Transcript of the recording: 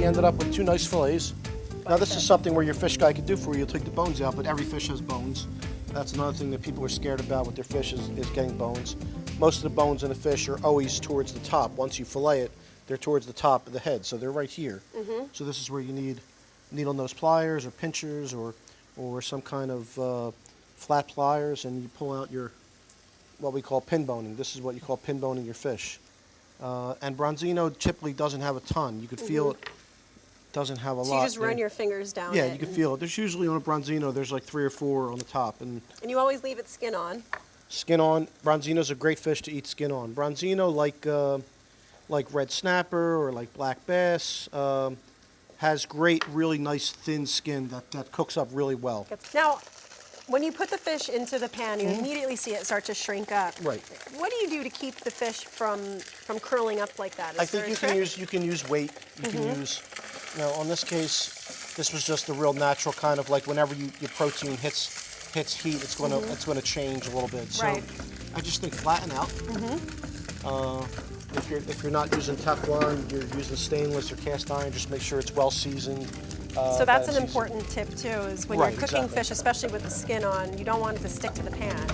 we ended up with 2 nice fillets. Now this is something where your fish guy could do for you. You'll take the bones out, but every fish has bones. That's another thing that people are scared about with their fish is getting bones. Most of the bones in a fish are always towards the top. Once you fillet it, they're towards the top of the head, so they're right here. So this is where you need needle nose pliers or pinchers or some kind of flat pliers, and you pull out your what we call pin boning. This is what you call pin boning your fish. And Bronzino typically doesn't have a ton. You could feel it doesn't have a lot. So you just run your fingers down Yeah, it. you can feel it. There's usually on a Bronzino, there's like 3 or 4 on the top. And you always leave it skin on. skin on. Bronzino's a great fish to eat skin on. Bronzino, like red snapper or like black bass, has great, really nice thin skin that cooks up really well. Now, when you put the fish into the pan, you immediately see it start to shrink up. Right. What do you do to keep the fish from curling up like that? I think you can use weight. You can use, on this case, this was just a real natural kind of like whenever your protein hits heat, it's gonna change a little bit. So I just think flatten out. If you're not using Teflon, you're using stainless or cast iron, just make sure it's well seasoned. So that's an important tip too, is when you're cooking fish, especially with the skin on, you don't want it to stick to the pan.